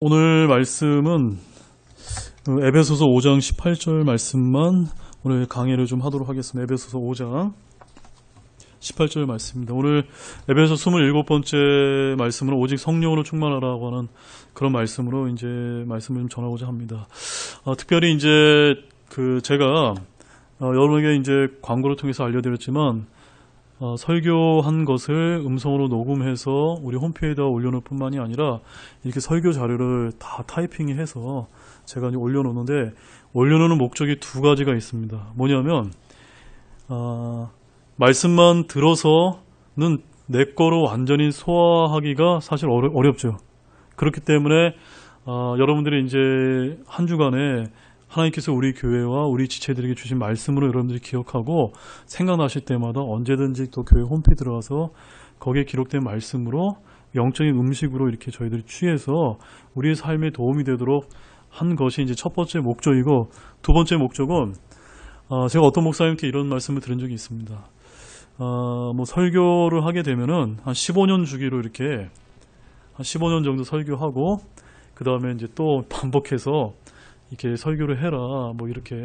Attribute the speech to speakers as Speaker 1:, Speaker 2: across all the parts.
Speaker 1: 오늘 말씀은 에베소서 5장 18절 말씀만 오늘 강의를 좀 하도록 하겠습니다. 에베소서 5장 18절 말씀입니다. 오늘 에베소 27번째 말씀은 오직 성령으로 충만하라고 하는 그런 말씀으로 이제 말씀을 좀 전하고자 합니다. 특별히 이제 제가 여러분에게 이제 광고를 통해서 알려드렸지만 설교한 것을 음성으로 녹음해서 우리 홈페이지에다 올려놓을 뿐만이 아니라 이렇게 설교 자료를 다 타이핑해서 제가 이제 올려놓는데 올려놓는 목적이 두 가지가 있습니다. 뭐냐면 말씀만 들어서는 내 거로 완전히 소화하기가 사실 어렵죠. 그렇기 때문에 여러분들이 이제 한 주간에 하나님께서 우리 교회와 우리 지체들에게 주신 말씀으로 여러분들이 기억하고 생각나실 때마다 언제든지 또 교회 홈페이지 들어가서 거기에 기록된 말씀으로 영적인 음식으로 이렇게 저희들이 취해서 우리의 삶에 도움이 되도록 한 것이 이제 첫 번째 목적이고, 두 번째 목적은 제가 어떤 목사님께 이런 말씀을 들은 적이 있습니다. 뭐 설교를 하게 되면은 한 15년 주기로 이렇게 한 15년 정도 설교하고 그 다음에 이제 또 반복해서 이렇게 설교를 해라 뭐 이렇게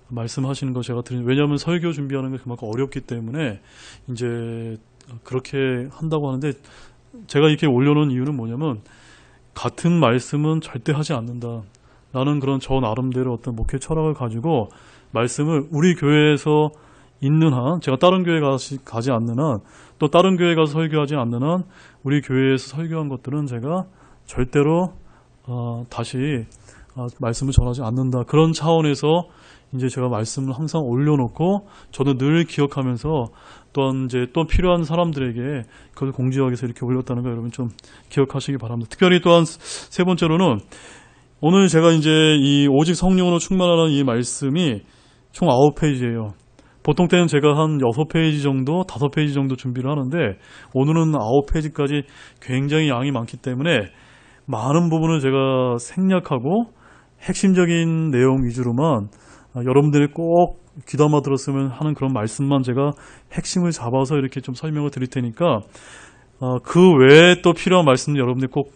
Speaker 1: 말씀하시는 거 제가 들은, 왜냐하면 설교 준비하는 게 그만큼 어렵기 때문에 이제 그렇게 한다고 하는데, 제가 이렇게 올려놓은 이유는 뭐냐면 같은 말씀은 절대 하지 않는다 라는 그런 저 나름대로 어떤 목회 철학을 가지고 말씀을 우리 교회에서 있는 한, 제가 다른 교회 가지 않는 한, 또 다른 교회 가서 설교하지 않는 한 우리 교회에서 설교한 것들은 제가 절대로 다시 말씀을 전하지 않는다. 그런 차원에서 이제 제가 말씀을 항상 올려놓고 저도 늘 기억하면서 또한 이제 또 필요한 사람들에게 그걸 공지하기 위해서 이렇게 올렸다는 거 여러분 좀 기억하시기 바랍니다. 특별히 또한 세 번째로는 오늘 제가 이제 이 오직 성령으로 충만하는 이 말씀이 총 9페이지예요. 보통 때는 제가 한 6페이지 정도, 5페이지 정도 준비를 하는데 오늘은 9페이지까지 굉장히 양이 많기 때문에 많은 부분을 제가 생략하고 핵심적인 내용 위주로만 여러분들이 꼭 귀담아 들었으면 하는 그런 말씀만 제가 핵심을 잡아서 이렇게 좀 설명을 드릴 테니까 그 외에 또 필요한 말씀 여러분들이 꼭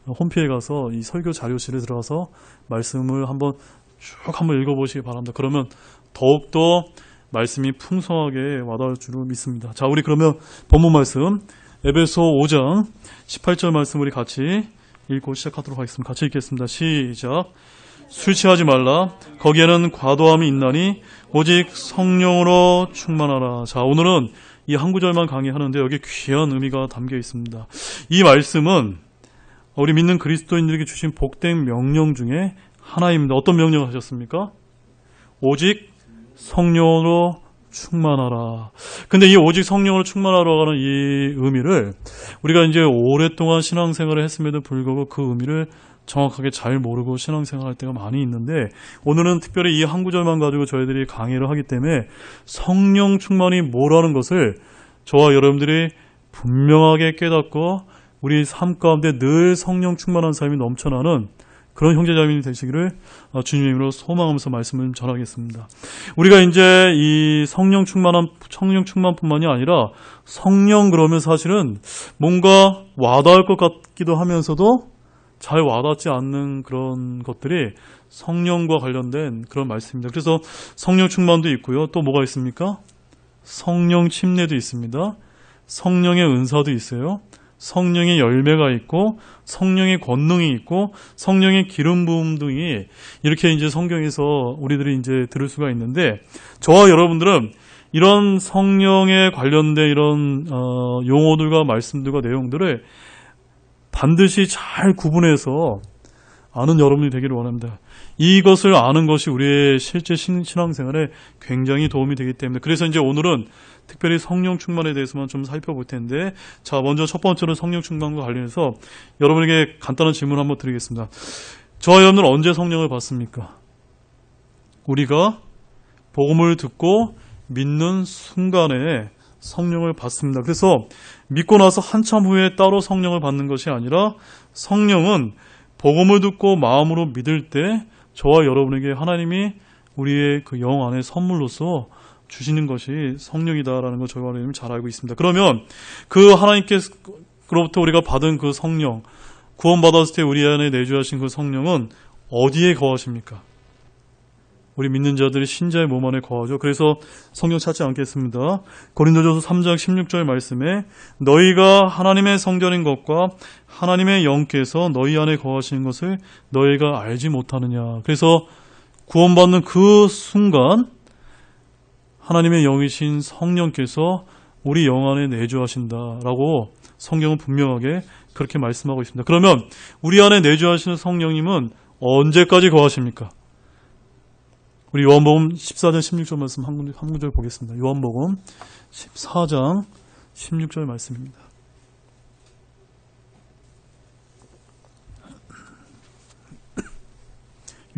Speaker 1: 홈페이지에 가서 이 설교 자료실에 들어가서 말씀을 한번 쭉 한번 읽어보시기 바랍니다. 그러면 더욱더 말씀이 풍성하게 와닿을 줄로 믿습니다. 자, 우리 그러면 본문 말씀 에베소 5장 18절 말씀 우리 같이 읽고 시작하도록 하겠습니다. 같이 읽겠습니다. 시작. 술 취하지 말라. 거기에는 과도함이 있나니 오직 성령으로 충만하라. 자, 오늘은 이 한 구절만 강의하는데 여기 귀한 의미가 담겨 있습니다. 이 말씀은 우리 믿는 그리스도인들에게 주신 복된 명령 중에 하나입니다. 어떤 명령을 하셨습니까? 오직 성령으로 충만하라. 근데 이 오직 성령으로 충만하라고 하는 이 의미를 우리가 이제 오랫동안 신앙생활을 했음에도 불구하고 그 의미를 정확하게 잘 모르고 신앙생활할 때가 많이 있는데, 오늘은 특별히 이 한 구절만 가지고 저희들이 강의를 하기 때문에 성령 충만이 뭐라는 것을 저와 여러분들이 분명하게 깨닫고 우리 삶 가운데 늘 성령 충만한 삶이 넘쳐나는 그런 형제자매님이 되시기를 주님의 이름으로 소망하면서 말씀을 전하겠습니다. 우리가 이제 이 성령 충만뿐만이 아니라 성령 그러면 사실은 뭔가 와닿을 것 같기도 하면서도 잘 와닿지 않는 그런 것들이 성령과 관련된 그런 말씀입니다. 그래서 성령 충만도 있고요. 또 뭐가 있습니까? 성령 침례도 있습니다. 성령의 은사도 있어요. 성령의 열매가 있고 성령의 권능이 있고 성령의 기름 부음 등이 이렇게 이제 성경에서 우리들이 이제 들을 수가 있는데, 저와 여러분들은 이런 성령에 관련된 이런 용어들과 말씀들과 내용들을 반드시 잘 구분해서 아는 여러분이 되기를 원합니다. 이것을 아는 것이 우리의 실제 신앙생활에 굉장히 도움이 되기 때문에, 그래서 이제 오늘은 특별히 성령 충만에 대해서만 좀 살펴볼 텐데, 자, 먼저 첫 번째로 성령 충만과 관련해서 여러분에게 간단한 질문 한번 드리겠습니다. 저와 여러분은 언제 성령을 받습니까? 우리가 복음을 듣고 믿는 순간에 성령을 받습니다. 그래서 믿고 나서 한참 후에 따로 성령을 받는 것이 아니라 성령은 복음을 듣고 마음으로 믿을 때 저와 여러분에게 하나님이 우리의 그 영 안에 선물로서 주시는 것이 성령이다라는 걸 저희가 잘 알고 있습니다. 그러면 그 하나님께로부터 우리가 받은 그 성령, 구원받았을 때 우리 안에 내주하신 그 성령은 어디에 거하십니까? 우리 믿는 자들이 신자의 몸 안에 거하죠. 그래서 성경 찾지 않겠습니다. 고린도전서 3장 16절 말씀에 너희가 하나님의 성전인 것과 하나님의 영께서 너희 안에 거하시는 것을 너희가 알지 못하느냐. 그래서 구원받는 그 순간 하나님의 영이신 성령께서 우리 영 안에 내주하신다라고 성경은 분명하게 그렇게 말씀하고 있습니다. 그러면 우리 안에 내주하시는 성령님은 언제까지 거하십니까? 우리 요한복음 14장 16절 말씀 한 구절 보겠습니다. 요한복음 14장 16절 말씀입니다.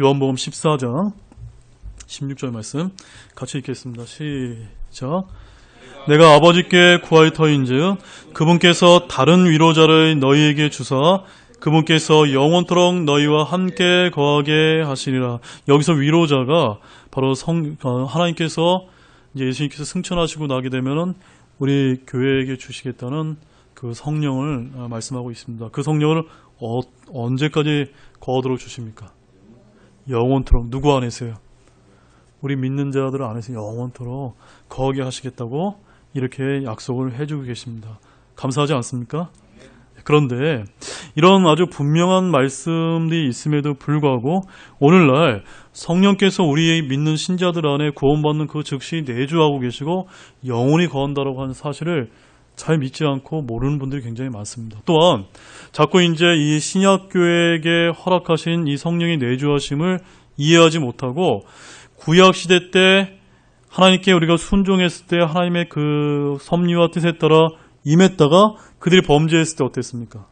Speaker 1: 요한복음 14장 16절 말씀 같이 읽겠습니다. 시작. 내가 아버지께 구하였더인즉 그분께서 다른 위로자를 너희에게 주사 그분께서 영원토록 너희와 함께 거하게 하시리라. 여기서 위로자가 바로 하나님께서 이제 예수님께서 승천하시고 나게 되면은 우리 교회에게 주시겠다는 그 성령을 말씀하고 있습니다. 그 성령을 언제까지 거하도록 주십니까? 영원토록. 누구 안에서요? 우리 믿는 자들 안에서 영원토록 거하게 하시겠다고 이렇게 약속을 해주고 계십니다. 감사하지 않습니까? 그런데 이런 아주 분명한 말씀이 있음에도 불구하고 오늘날 성령께서 우리의 믿는 신자들 안에 구원받는 그 즉시 내주하고 계시고 영원히 거한다라고 하는 사실을 잘 믿지 않고 모르는 분들이 굉장히 많습니다. 또한 자꾸 이제 이 신약교회에게 허락하신 이 성령의 내주하심을 이해하지 못하고 구약시대 때 하나님께 우리가 순종했을 때 하나님의 그 섭리와 뜻에 따라 임했다가 그들이 범죄했을 때 어땠습니까?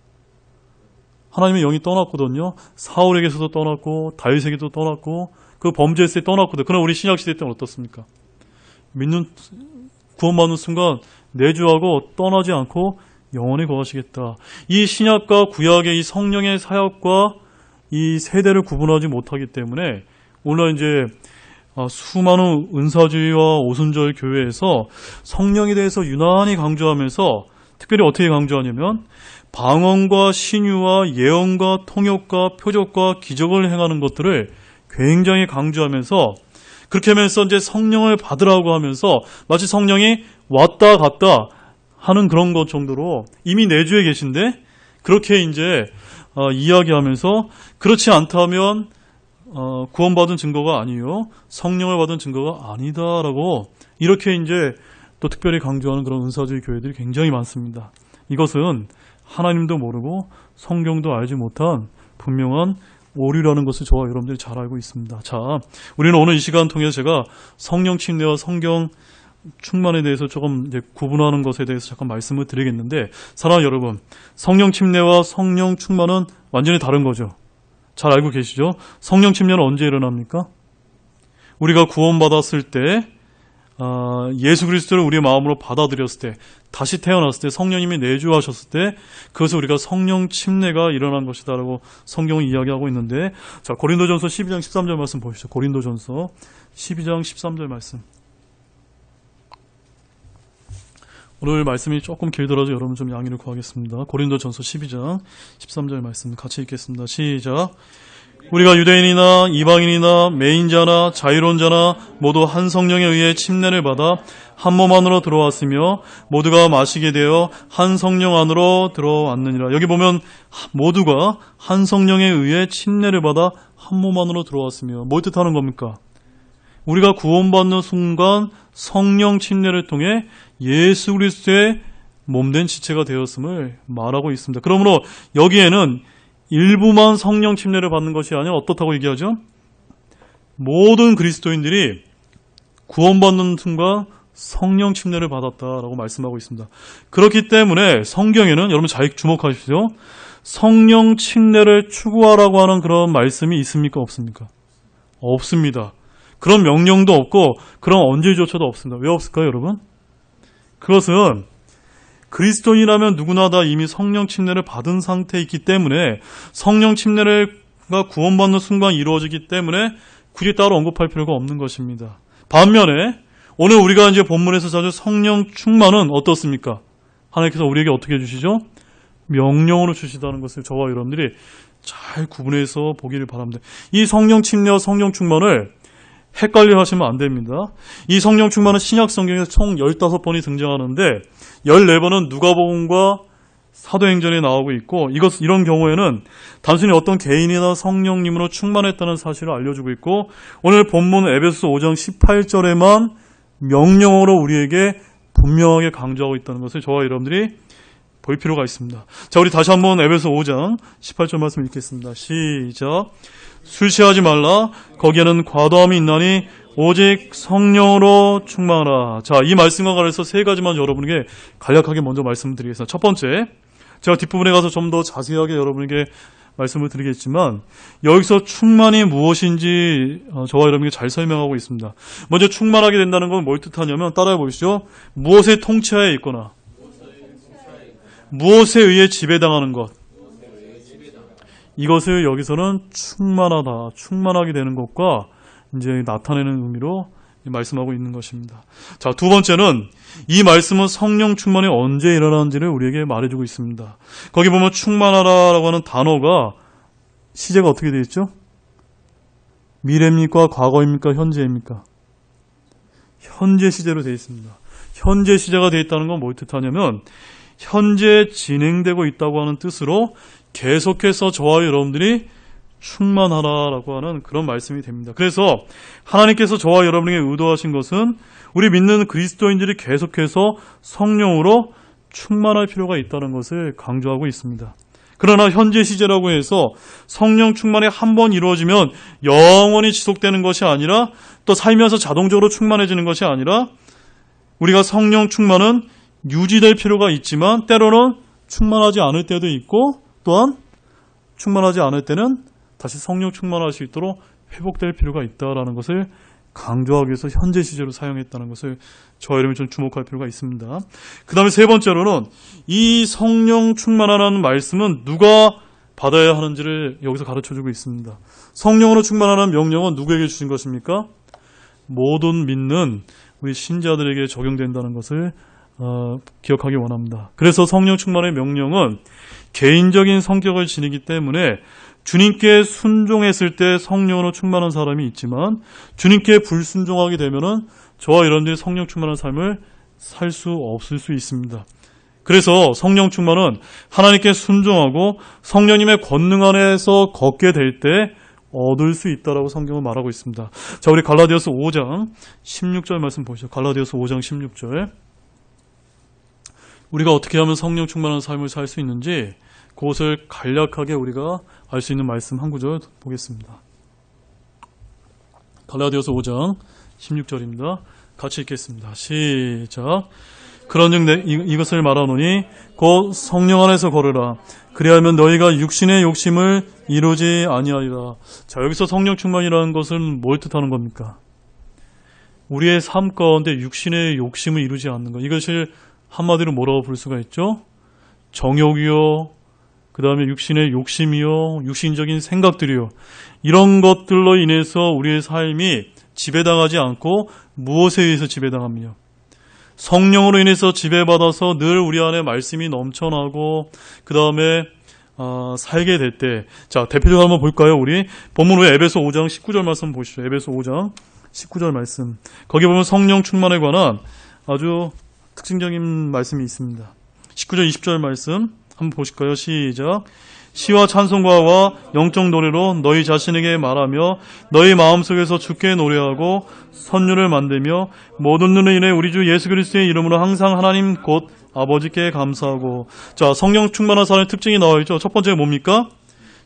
Speaker 1: 하나님의 영이 떠났거든요. 사울에게서도 떠났고 다윗에게도 떠났고 그 범죄했을 때 떠났거든요. 그러나 우리 신약시대 때는 어떻습니까? 구원받는 순간 내주하고 떠나지 않고 영원히 거하시겠다. 이 신약과 구약의 이 성령의 사역과 이 세대를 구분하지 못하기 때문에 오늘 이제 수많은 은사주의와 오순절 교회에서 성령에 대해서 유난히 강조하면서 특별히 어떻게 강조하냐면 방언과 신유와 예언과 통역과 표적과 기적을 행하는 것들을 굉장히 강조하면서 그렇게 하면서 이제 성령을 받으라고 하면서 마치 성령이 왔다 갔다 하는 그런 것 정도로 이미 내주에 계신데 그렇게 이제 이야기하면서 그렇지 않다면 구원받은 증거가 아니요 성령을 받은 증거가 아니다라고 이렇게 이제 또 특별히 강조하는 그런 은사주의 교회들이 굉장히 많습니다. 이것은 하나님도 모르고 성경도 알지 못한 분명한 오류라는 것을 저와 여러분들이 잘 알고 있습니다. 자, 우리는 오늘 이 시간 통해서 제가 성령 침례와 성경 충만에 대해서 조금 이제 구분하는 것에 대해서 잠깐 말씀을 드리겠는데, 사랑하는 여러분, 성령 침례와 성령 충만은 완전히 다른 거죠. 잘 알고 계시죠? 성령 침례는 언제 일어납니까? 우리가 구원받았을 때 예수 그리스도를 우리의 마음으로 받아들였을 때, 다시 태어났을 때, 성령님이 내주하셨을 때, 그것을 우리가 성령 침례가 일어난 것이다라고 성경은 이야기하고 있는데, 자, 고린도전서 12장 13절 말씀 보시죠. 고린도전서 12장 13절 말씀. 오늘 말씀이 조금 길더라도 여러분 좀 양해를 구하겠습니다. 고린도전서 12장 13절 말씀 같이 읽겠습니다. 시작. 우리가 유대인이나 이방인이나 매인자나 자유론자나 모두 한 성령에 의해 침례를 받아 한 몸 안으로 들어왔으며 모두가 마시게 되어 한 성령 안으로 들어왔느니라. 여기 보면 모두가 한 성령에 의해 침례를 받아 한 몸 안으로 들어왔으며, 뭘 뜻하는 겁니까? 우리가 구원받는 순간 성령 침례를 통해 예수 그리스도의 몸된 지체가 되었음을 말하고 있습니다. 그러므로 여기에는 일부만 성령 침례를 받는 것이 아니라 어떻다고 얘기하죠? 모든 그리스도인들이 구원받는 순간 성령 침례를 받았다라고 말씀하고 있습니다. 그렇기 때문에 성경에는 여러분 잘 주목하십시오. 성령 침례를 추구하라고 하는 그런 말씀이 있습니까? 없습니까? 없습니다. 그런 명령도 없고 그런 언제조차도 없습니다. 왜 없을까요, 여러분? 그것은 그리스도인이라면 누구나 다 이미 성령 침례를 받은 상태에 있기 때문에, 성령 침례가 구원받는 순간 이루어지기 때문에 굳이 따로 언급할 필요가 없는 것입니다. 반면에 오늘 우리가 이제 본문에서 찾은 성령 충만은 어떻습니까? 하나님께서 우리에게 어떻게 해주시죠? 명령으로 주시다는 것을 저와 여러분들이 잘 구분해서 보기를 바랍니다. 이 성령 침례와 성령 충만을 헷갈려 하시면 안 됩니다. 이 성령 충만은 신약 성경에서 총 15번이 등장하는데 14번은 누가복음과 사도행전에 나오고 있고 이런 경우에는 단순히 어떤 개인이나 성령님으로 충만했다는 사실을 알려주고 있고 오늘 본문 에베소서 5장 18절에만 명령어로 우리에게 분명하게 강조하고 있다는 것을 저와 여러분들이 볼 필요가 있습니다. 자, 우리 다시 한번 에베소 5장 18절 말씀 읽겠습니다. 시작. 술 취하지 말라. 거기에는 과도함이 있나니 오직 성령으로 충만하라. 자, 이 말씀과 관련해서 세 가지만 여러분에게 간략하게 먼저 말씀드리겠습니다. 첫 번째, 제가 뒷부분에 가서 좀 더 자세하게 여러분에게 말씀을 드리겠지만 여기서 충만이 무엇인지 저와 여러분에게 잘 설명하고 있습니다. 먼저 충만하게 된다는 건 뭘 뜻하냐면 따라해 보시죠. 무엇에 통치하에 있거나 무엇에 의해 지배당하는 것. 이것을 여기서는 충만하다, 충만하게 되는 것과 이제 나타내는 의미로 말씀하고 있는 것입니다. 자, 두 번째는 이 말씀은 성령 충만이 언제 일어나는지를 우리에게 말해주고 있습니다. 거기 보면 충만하라라고 하는 단어가 시제가 어떻게 되어 있죠? 미래입니까? 과거입니까? 현재입니까? 현재 시제로 되어 있습니다. 현재 시제가 되어 있다는 건 뭘 뜻하냐면 현재 진행되고 있다고 하는 뜻으로 계속해서 저와 여러분들이 충만하라라고 하는 그런 말씀이 됩니다. 그래서 하나님께서 저와 여러분에게 의도하신 것은 우리 믿는 그리스도인들이 계속해서 성령으로 충만할 필요가 있다는 것을 강조하고 있습니다. 그러나 현재 시제라고 해서 성령 충만이 한 번 이루어지면 영원히 지속되는 것이 아니라 또 살면서 자동적으로 충만해지는 것이 아니라 우리가 성령 충만은 유지될 필요가 있지만 때로는 충만하지 않을 때도 있고 또한 충만하지 않을 때는 다시 성령 충만할 수 있도록 회복될 필요가 있다라는 것을 강조하기 위해서 현재 시제로 사용했다는 것을 저와 여러분이 좀 주목할 필요가 있습니다. 그 다음에 세 번째로는 이 성령 충만하라는 말씀은 누가 받아야 하는지를 여기서 가르쳐주고 있습니다. 성령으로 충만하라는 명령은 누구에게 주신 것입니까? 모든 믿는 우리 신자들에게 적용된다는 것을 기억하기 원합니다. 그래서 성령 충만의 명령은 개인적인 성격을 지니기 때문에 주님께 순종했을 때 성령으로 충만한 사람이 있지만 주님께 불순종하게 되면은 저와 여러분들이 성령 충만한 삶을 살 수 없을 수 있습니다. 그래서 성령 충만은 하나님께 순종하고 성령님의 권능 안에서 걷게 될 때 얻을 수 있다라고 성경은 말하고 있습니다. 자, 우리 갈라디아서 5장 16절 말씀 보시죠. 갈라디아서 5장 16절. 우리가 어떻게 하면 성령 충만한 삶을 살 수 있는지 그것을 간략하게 우리가 알 수 있는 말씀 한 구절 보겠습니다. 갈라디아서 5장 16절입니다. 같이 읽겠습니다. 시작. 그런즉 이것을 말하노니 곧 성령 안에서 걸으라. 그리하면 너희가 육신의 욕심을 이루지 아니하리라. 자, 여기서 성령 충만이라는 것은 뭘 뜻하는 겁니까? 우리의 삶 가운데 육신의 욕심을 이루지 않는 것. 이것을 한마디로 뭐라고 부를 수가 있죠? 정욕이요, 그 다음에 육신의 욕심이요, 육신적인 생각들이요. 이런 것들로 인해서 우리의 삶이 지배당하지 않고 무엇에 의해서 지배당합니까? 성령으로 인해서 지배받아서 늘 우리 안에 말씀이 넘쳐나고 그 다음에 살게 될 때, 자, 대표적으로 한번 볼까요? 우리 본문 후에 에베소 5장 19절 말씀 보시죠. 에베소 5장 19절 말씀. 거기 보면 성령 충만에 관한 아주 특징적인 말씀이 있습니다. 19절 20절 말씀 한번 보실까요? 시작. 시와 찬송가와 영적 노래로 너희 자신에게 말하며 너희 마음속에서 주께 노래하고 선율을 만들며 모든 눈을 인해 우리 주 예수 그리스도의 이름으로 항상 하나님 곧 아버지께 감사하고. 자, 성령 충만한 사람의 특징이 나와 있죠. 첫 번째가 뭡니까?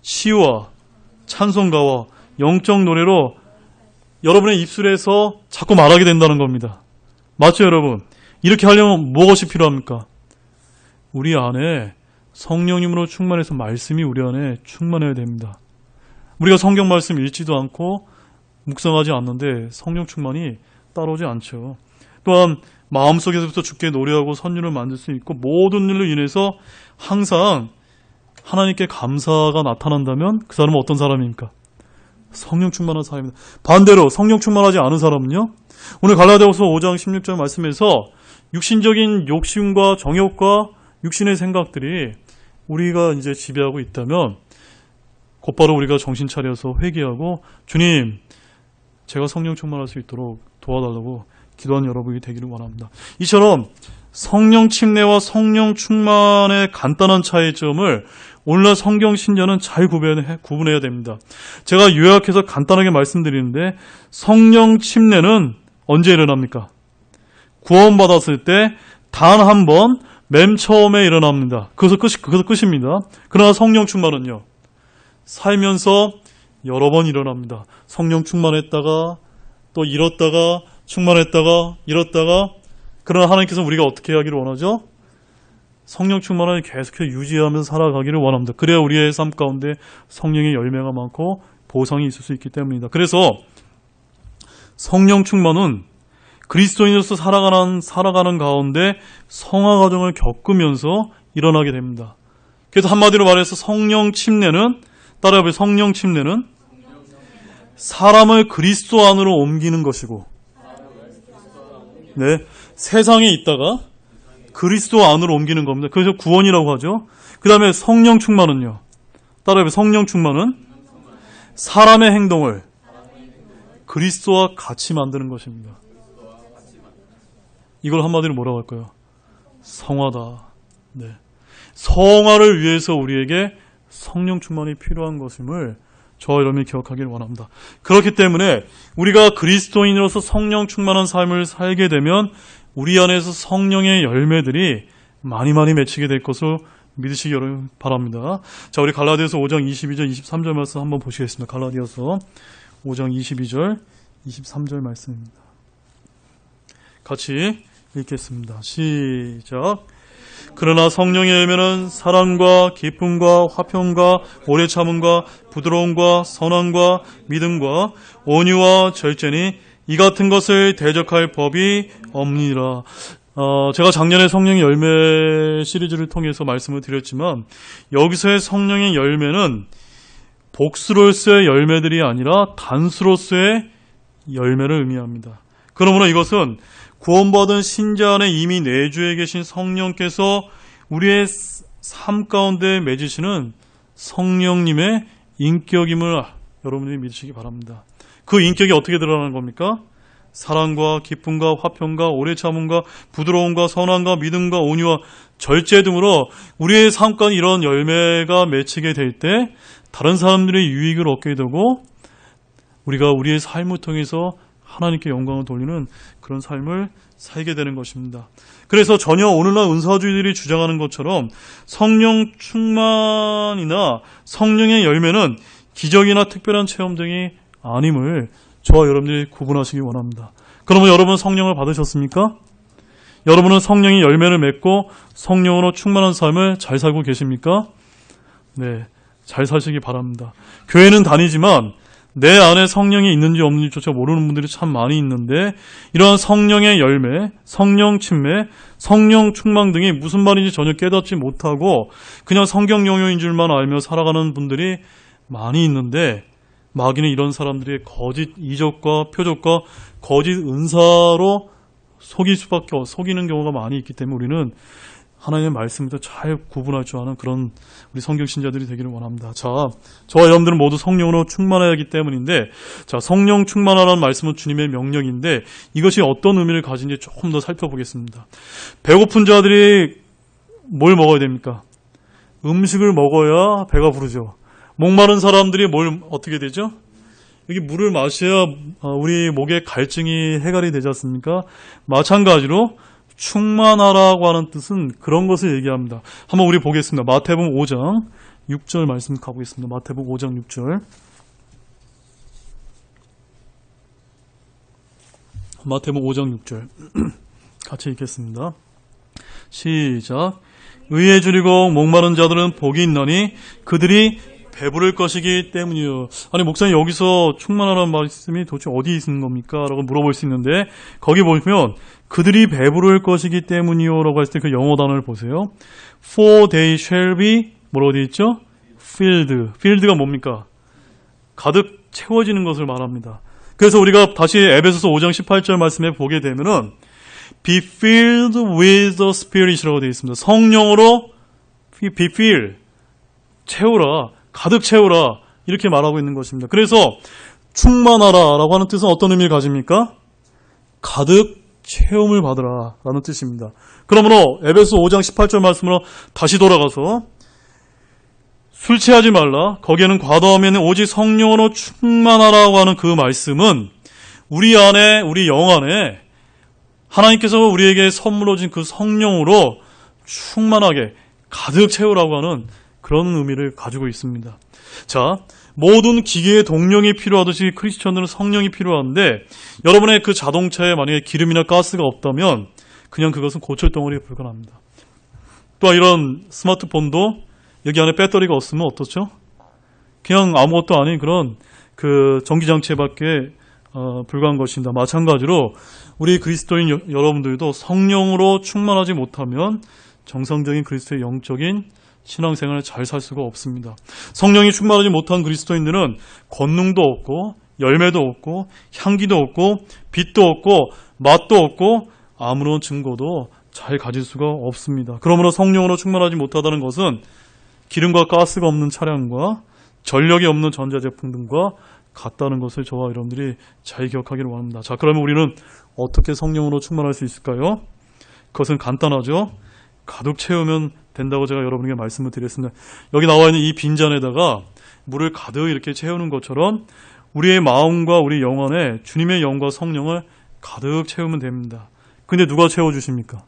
Speaker 1: 시와 찬송가와 영적 노래로 여러분의 입술에서 자꾸 말하게 된다는 겁니다. 맞죠, 여러분? 이렇게 하려면 무엇이 필요합니까? 우리 안에 성령님으로 충만해서 말씀이 우리 안에 충만해야 됩니다. 우리가 성경 말씀 읽지도 않고 묵상하지 않는데 성령 충만이 따라오지 않죠. 또한 마음속에서부터 주께 노래하고 선율을 만들 수 있고 모든 일로 인해서 항상 하나님께 감사가 나타난다면 그 사람은 어떤 사람입니까? 성령 충만한 사람입니다. 반대로 성령 충만하지 않은 사람은요? 오늘 갈라디아서 5장 16절 말씀에서 육신적인 욕심과 정욕과 육신의 생각들이 우리가 이제 지배하고 있다면 곧바로 우리가 정신 차려서 회개하고 주님, 제가 성령 충만할 수 있도록 도와달라고 기도하는 여러분이 되기를 원합니다. 이처럼 성령 침례와 성령 충만의 간단한 차이점을 오늘날 성경 신자는 잘 구분해야 됩니다. 제가 요약해서 간단하게 말씀드리는데 성령 침례는 언제 일어납니까? 구원받았을 때 단 한 번 맨 처음에 일어납니다. 그것서 끝입니다. 그러나 성령 충만은요, 살면서 여러 번 일어납니다. 성령 충만했다가 또 잃었다가 충만했다가 잃었다가. 그러나 하나님께서 우리가 어떻게 하기를 원하죠? 성령 충만을 계속해서 유지하면서 살아가기를 원합니다. 그래야 우리의 삶 가운데 성령의 열매가 많고 보상이 있을 수 있기 때문입니다. 그래서 성령 충만은 그리스도인으로서 살아가는 가운데 성화 과정을 겪으면서 일어나게 됩니다. 그래서 한마디로 말해서 성령 침례는, 따라해보세요. 성령 침례는 사람을 그리스도 안으로 옮기는 것이고, 네, 세상에 있다가 그리스도 안으로 옮기는 겁니다. 그래서 구원이라고 하죠. 그 다음에 성령 충만은요, 따라해보세요. 성령 충만은 사람의 행동을 그리스도와 같이 만드는 것입니다. 이걸 한마디로 뭐라고 할까요? 성화다. 네. 성화를 위해서 우리에게 성령 충만이 필요한 것임을 저와 여러분이 기억하기를 원합니다. 그렇기 때문에 우리가 그리스도인으로서 성령 충만한 삶을 살게 되면 우리 안에서 성령의 열매들이 많이 맺히게 될 것을 믿으시기 바랍니다. 자, 우리 갈라디아서 5장 22절 23절 말씀 한번 보시겠습니다. 갈라디아서 5장 22절 23절 말씀입니다. 같이 읽겠습니다. 시작. 그러나 성령의 열매는 사랑과 기쁨과 화평과 오래 참음과 부드러움과 선함과 믿음과 온유와 절제니 이 같은 것을 대적할 법이 없느니라. 제가 작년에 성령의 열매 시리즈를 통해서 말씀을 드렸지만 여기서의 성령의 열매는 복수로서의 열매들이 아니라 단수로서의 열매를 의미합니다. 그러므로 이것은 구원받은 신자 안에 이미 내주에 계신 성령께서 우리의 삶 가운데 맺으시는 성령님의 인격임을 여러분들이 믿으시기 바랍니다. 그 인격이 어떻게 드러나는 겁니까? 사랑과 기쁨과 화평과 오래 참음과 부드러움과 선함과 믿음과 온유와 절제 등으로 우리의 삶 가운데 이런 열매가 맺히게 될 때 다른 사람들의 유익을 얻게 되고 우리가 우리의 삶을 통해서 하나님께 영광을 돌리는 그런 삶을 살게 되는 것입니다. 그래서 전혀 오늘날 은사주의들이 주장하는 것처럼 성령 충만이나 성령의 열매는 기적이나 특별한 체험 등이 아님을 저와 여러분들이 구분하시기 원합니다. 그러면 여러분 성령을 받으셨습니까? 여러분은 성령의 열매를 맺고 성령으로 충만한 삶을 잘 살고 계십니까? 네, 잘 사시기 바랍니다. 교회는 다니지만 내 안에 성령이 있는지 없는지조차 모르는 분들이 참 많이 있는데 이러한 성령의 열매, 성령 침례, 성령 충만 등이 무슨 말인지 전혀 깨닫지 못하고 그냥 성경 용어인 줄만 알며 살아가는 분들이 많이 있는데 마귀는 이런 사람들이 거짓 이적과 표적과 거짓 은사로 속이는 경우가 많이 있기 때문에 우리는 하나님의 말씀부터 잘 구분할 줄 아는 그런 우리 성경 신자들이 되기를 원합니다. 자, 저와 여러분들은 모두 성령으로 충만해야 하기 때문인데, 자, 성령 충만하라는 말씀은 주님의 명령인데 이것이 어떤 의미를 가진지 조금 더 살펴보겠습니다. 배고픈 자들이 뭘 먹어야 됩니까? 음식을 먹어야 배가 부르죠. 목마른 사람들이 뭘 어떻게 되죠? 여기 물을 마셔야 우리 목의 갈증이 해결이 되지 않습니까? 마찬가지로 충만하라고 하는 뜻은 그런 것을 얘기합니다. 한번 우리 보겠습니다. 마태복음 5장 6절 말씀 가보겠습니다. 마태복음 5장 6절. 마태복음 5장 6절. 같이 읽겠습니다. 시작. 의에 줄이고 목마른 자들은 복이 있나니 그들이 배부를 것이기 때문이요. 아니 목사님 여기서 충만하라는 말씀이 도대체 어디 있는 겁니까? 라고 물어볼 수 있는데 거기 보시면 그들이 배부를 것이기 때문이요 라고 했을 때 그 영어 단어를 보세요. For they shall be 뭐라고 되어 있죠? filled. filled가 뭡니까? 가득 채워지는 것을 말합니다. 그래서 우리가 다시 에베소서 5장 18절 말씀에 보게 되면은 be filled with the Spirit이라고 되어 있습니다. 성령으로 be filled. 채우라, 가득 채우라 이렇게 말하고 있는 것입니다. 그래서 충만하라 라고 하는 뜻은 어떤 의미를 가집니까? 가득 체험을 받으라 라는 뜻입니다. 그러므로 에베소 5장 18절 말씀으로 다시 돌아가서 술 취하지 말라, 거기에는 과도함이 있는 오직 성령으로 충만하라고 하는 그 말씀은 우리 안에, 우리 영 안에 하나님께서 우리에게 선물로 준 그 성령으로 충만하게 가득 채우라고 하는 그런 의미를 가지고 있습니다. 자, 모든 기계의 동력이 필요하듯이 크리스천들은 성령이 필요한데, 여러분의 그 자동차에 만약에 기름이나 가스가 없다면 그냥 그것은 고철덩어리에 불과합니다. 또한 이런 스마트폰도 여기 안에 배터리가 없으면 어떻죠? 그냥 아무것도 아닌 그런 그 전기장치에밖에 불과한 것입니다. 마찬가지로 우리 그리스도인 여러분들도 성령으로 충만하지 못하면 정상적인 그리스도의 영적인 신앙생활을 잘 살 수가 없습니다. 성령이 충만하지 못한 그리스도인들은 권능도 없고 열매도 없고 향기도 없고 빛도 없고 맛도 없고 아무런 증거도 잘 가질 수가 없습니다. 그러므로 성령으로 충만하지 못하다는 것은 기름과 가스가 없는 차량과 전력이 없는 전자제품 등과 같다는 것을 저와 여러분들이 잘 기억하기를 원합니다. 자, 그러면 우리는 어떻게 성령으로 충만할 수 있을까요? 그것은 간단하죠. 가득 채우면 된다고 제가 여러분에게 말씀을 드렸습니다. 여기 나와 있는 이 빈잔에다가 물을 가득 이렇게 채우는 것처럼 우리의 마음과 우리 영 안에 주님의 영과 성령을 가득 채우면 됩니다. 근데 누가 채워주십니까?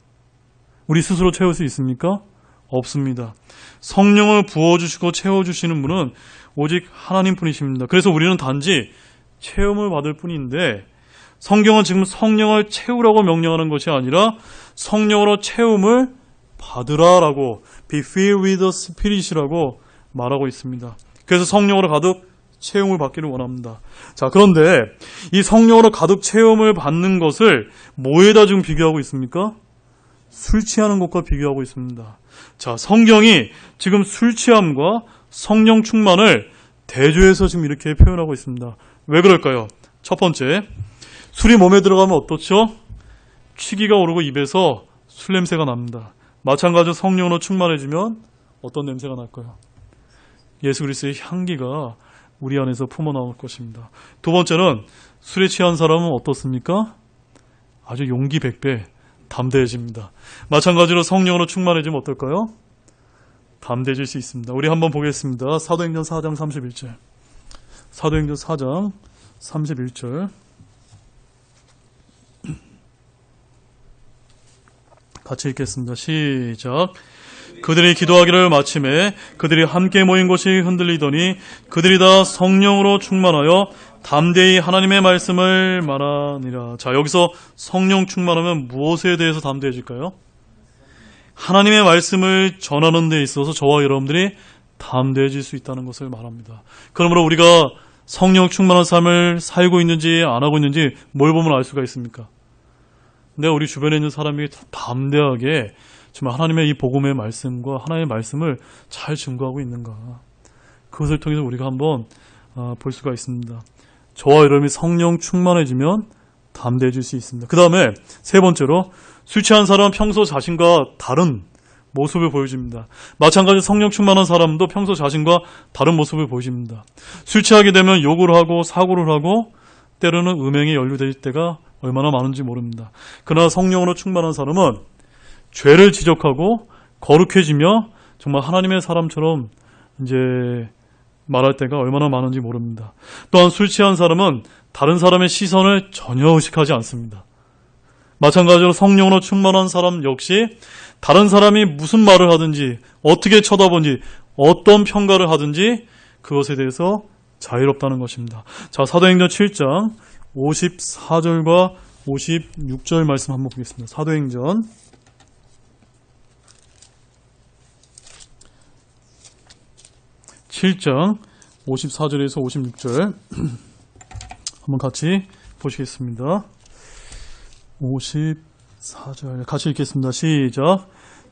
Speaker 1: 우리 스스로 채울 수 있습니까? 없습니다. 성령을 부어주시고 채워주시는 분은 오직 하나님 뿐이십니다. 그래서 우리는 단지 체험을 받을 뿐인데, 성경은 지금 성령을 채우라고 명령하는 것이 아니라 성령으로 채움을 받으라라고 be filled with the Spirit이라고 말하고 있습니다. 그래서 성령으로 가득 체험을 받기를 원합니다. 자, 그런데 이 성령으로 가득 체험을 받는 것을 뭐에다 지금 비교하고 있습니까? 술 취하는 것과 비교하고 있습니다. 자, 성경이 지금 술 취함과 성령 충만을 대조해서 지금 이렇게 표현하고 있습니다. 왜 그럴까요? 첫 번째, 술이 몸에 들어가면 어떻죠? 취기가 오르고 입에서 술 냄새가 납니다. 마찬가지로 성령으로 충만해지면 어떤 냄새가 날까요? 예수 그리스도의 향기가 우리 안에서 품어나올 것입니다. 두 번째는 술에 취한 사람은 어떻습니까? 아주 용기 100배 담대해집니다. 마찬가지로 성령으로 충만해지면 어떨까요? 담대해질 수 있습니다. 우리 한번 보겠습니다. 사도행전 4장 31절. 사도행전 4장 31절. 같이 읽겠습니다. 시작. 그들이 기도하기를 마침에 그들이 함께 모인 곳이 흔들리더니 그들이 다 성령으로 충만하여 담대히 하나님의 말씀을 말하니라. 자, 여기서 성령 충만하면 무엇에 대해서 담대해질까요? 하나님의 말씀을 전하는 데 있어서 저와 여러분들이 담대해질 수 있다는 것을 말합니다. 그러므로 우리가 성령 충만한 삶을 살고 있는지 안 하고 있는지 뭘 보면 알 수가 있습니까? 내가 우리 주변에 있는 사람이 담대하게 정말 하나님의 이 복음의 말씀과 하나님의 말씀을 잘 증거하고 있는가, 그것을 통해서 우리가 한번 볼 수가 있습니다. 저와 여러분이 성령 충만해지면 담대해질 수 있습니다. 그 다음에 세 번째로, 술 취한 사람은 평소 자신과 다른 모습을 보여줍니다. 마찬가지로 성령 충만한 사람도 평소 자신과 다른 모습을 보여줍니다. 술 취하게 되면 욕을 하고 사고를 하고 때로는 음행에 연루될 때가 얼마나 많은지 모릅니다. 그러나 성령으로 충만한 사람은 죄를 지적하고 거룩해지며 정말 하나님의 사람처럼 이제 말할 때가 얼마나 많은지 모릅니다. 또한 술 취한 사람은 다른 사람의 시선을 전혀 의식하지 않습니다. 마찬가지로 성령으로 충만한 사람 역시 다른 사람이 무슨 말을 하든지 어떻게 쳐다보는지 어떤 평가를 하든지 그것에 대해서 자유롭다는 것입니다. 자, 사도행전 7장 54절과 56절 말씀 한번 보겠습니다. 사도행전 7장 54절에서 56절 한번 같이 보시겠습니다. 54절 같이 읽겠습니다. 시작.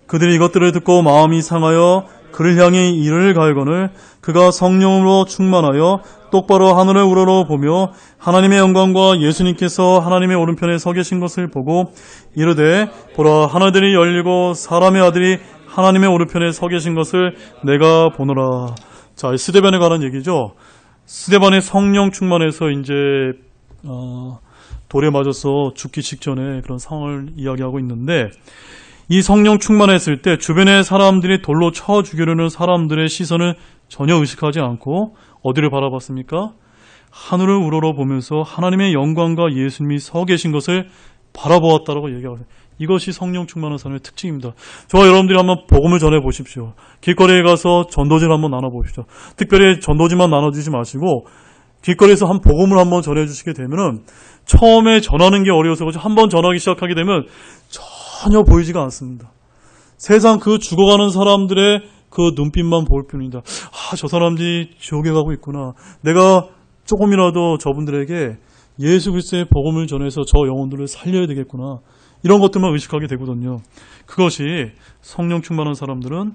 Speaker 1: 그들이 이것들을 듣고 마음이 상하여 그를 향해 이를 갈거늘 그가 성령으로 충만하여 똑바로 하늘을 우러러 보며 하나님의 영광과 예수님께서 하나님의 오른편에 서 계신 것을 보고 이르되 보라, 하늘들이 열리고 사람의 아들이 하나님의 오른편에 서 계신 것을 내가 보노라. 자, 스데반에 관한 얘기죠. 스데반의 성령 충만해서 이제 돌에 맞아서 죽기 직전에 그런 상황을 이야기하고 있는데, 이 성령 충만했을 때 주변의 사람들이 돌로 쳐 죽이려는 사람들의 시선을 전혀 의식하지 않고 어디를 바라봤습니까? 하늘을 우러러 보면서 하나님의 영광과 예수님이 서 계신 것을 바라보았다라고 얘기하고 있어요. 이것이 성령 충만한 사람의 특징입니다. 저와 여러분들이 한번 복음을 전해 보십시오. 길거리에 가서 전도지를 한번 나눠 보십시오. 특별히 전도지만 나눠주지 마시고 길거리에서 한 복음을 한번 전해주시게 되면은 처음에 전하는 게 어려워서 한번 전하기 시작하게 되면 전혀 보이지가 않습니다. 세상 그 죽어가는 사람들의 그 눈빛만 볼 뿐입니다. 아, 저 사람들이 지옥에 가고 있구나. 내가 조금이라도 저분들에게 예수 그리스도의 복음을 전해서 저 영혼들을 살려야 되겠구나. 이런 것들만 의식하게 되거든요. 그것이 성령 충만한 사람들은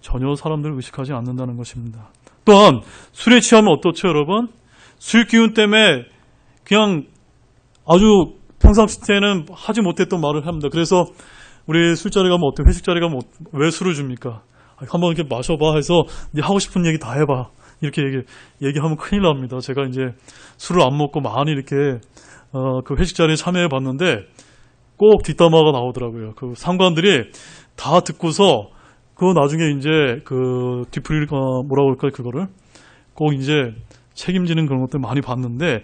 Speaker 1: 전혀 사람들을 의식하지 않는다는 것입니다. 또한 술에 취하면 어떻죠, 여러분? 술 기운 때문에 그냥 아주 평상시 때는 하지 못했던 말을 합니다. 그래서 우리 술자리 가면 어때? 회식 자리 가면 왜 술을 줍니까? 한번 이렇게 마셔봐 해서 네 하고 싶은 얘기 다 해봐. 이렇게 얘기하면 큰일 납니다. 제가 이제 술을 안 먹고 많이 이렇게 그 회식 자리에 참여해 봤는데 꼭 뒷담화가 나오더라고요. 그 상관들이 다 듣고서 그 나중에 이제 그 뒤풀이 뭐라고 할까요? 그거를 꼭 이제 책임지는 그런 것들 많이 봤는데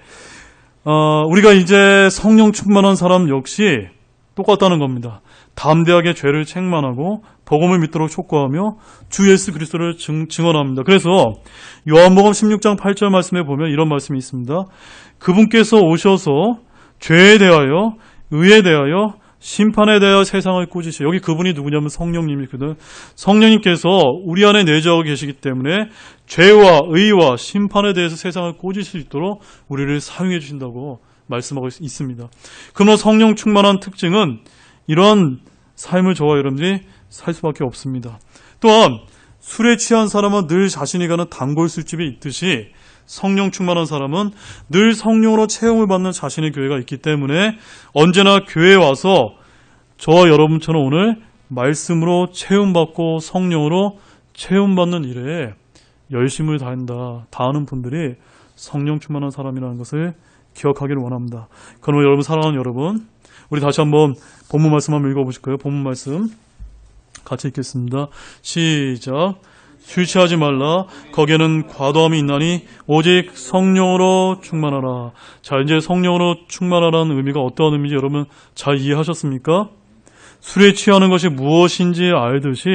Speaker 1: 우리가 이제 성령 충만한 사람 역시 똑같다는 겁니다. 담대하게 죄를 책망하고 복음을 믿도록 촉구하며 주 예수 그리스도를 증언합니다. 그래서 요한복음 16장 8절 말씀에 보면 이런 말씀이 있습니다. 그분께서 오셔서 죄에 대하여 의에 대하여 심판에 대하여 세상을 꾸짖으시. 여기 그분이 누구냐면 성령님이거든. 성령님께서 우리 안에 내주하고 계시기 때문에 죄와 의와 심판에 대해서 세상을 꾸짖을 수 있도록 우리를 사용해 주신다고 말씀하고 있습니다. 그러나 성령 충만한 특징은 이런 삶을 저와 여러분들이 살 수밖에 없습니다. 또한 술에 취한 사람은 늘 자신이 가는 단골 술집에 있듯이 성령 충만한 사람은 늘 성령으로 체험을 받는 자신의 교회가 있기 때문에 언제나 교회에 와서 저와 여러분처럼 오늘 말씀으로 체험받고 성령으로 체험받는 일에 열심을 다하는 분들이 성령 충만한 사람이라는 것을 기억하기를 원합니다. 그러면 여러분, 사랑하는 여러분, 우리 다시 한번 본문 말씀 한번 읽어보실까요? 본문 말씀 같이 읽겠습니다. 시작. 술 취하지 말라. 거기에는 과도함이 있나니 오직 성령으로 충만하라. 자, 이제 성령으로 충만하라는 의미가 어떠한 의미인지 여러분 잘 이해하셨습니까? 술에 취하는 것이 무엇인지 알듯이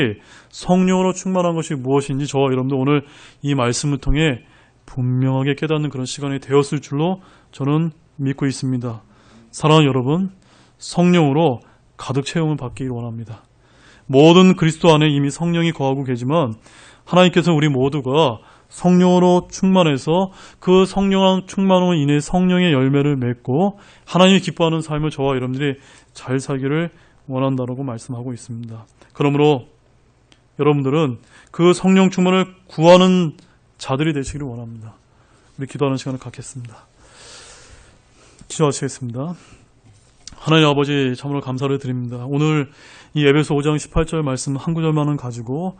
Speaker 1: 성령으로 충만한 것이 무엇인지 저와 여러분도 오늘 이 말씀을 통해 분명하게 깨닫는 그런 시간이 되었을 줄로 저는 믿고 있습니다. 사랑하는 여러분, 성령으로 가득 체험을 받기를 원합니다. 모든 그리스도 안에 이미 성령이 거하고 계지만 하나님께서 우리 모두가 성령으로 충만해서 그 성령한 충만으로 인해 성령의 열매를 맺고 하나님이 기뻐하는 삶을 저와 여러분들이 잘 살기를 원한다고 말씀하고 있습니다. 그러므로 여러분들은 그 성령 충만을 구하는 자들이 되시기를 원합니다. 우리 기도하는 시간을 갖겠습니다. 기도하시겠습니다. 하나님 아버지, 참으로 감사를 드립니다. 오늘 이 에베소 5장 18절 말씀 한 구절만은 가지고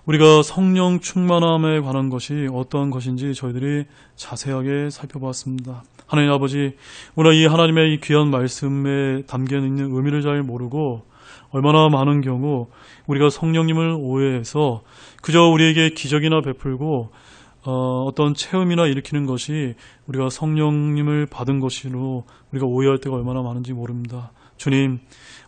Speaker 1: 우리가 성령 충만함에 관한 것이 어떠한 것인지 저희들이 자세하게 살펴보았습니다. 하나님 아버지, 우리가 이 하나님의 이 귀한 말씀에 담겨있는 의미를 잘 모르고 얼마나 많은 경우 우리가 성령님을 오해해서 그저 우리에게 기적이나 베풀고 어떤 체험이나 일으키는 것이 우리가 성령님을 받은 것으로 우리가 오해할 때가 얼마나 많은지 모릅니다. 주님,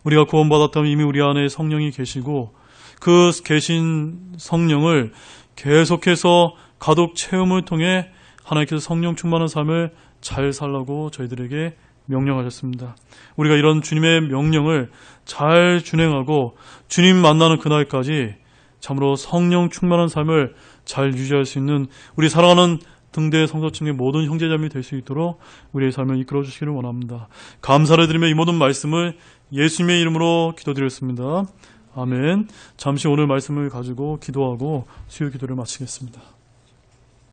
Speaker 1: 우리가 구원받았다면 이미 우리 안에 성령이 계시고 그 계신 성령을 계속해서 가독 체험을 통해 하나님께서 성령 충만한 삶을 잘 살라고 저희들에게 명령하셨습니다. 우리가 이런 주님의 명령을 잘 준행하고 주님 만나는 그날까지 참으로 성령 충만한 삶을 잘 유지할 수 있는 우리 사랑하는 등대 성도층의 모든 형제자매이 될 수 있도록 우리의 삶을 이끌어 주시기를 원합니다. 감사를 드리며 이 모든 말씀을 예수님의 이름으로 기도드렸습니다. 아멘. 잠시 오늘 말씀을 가지고 기도하고 수요 기도를 마치겠습니다.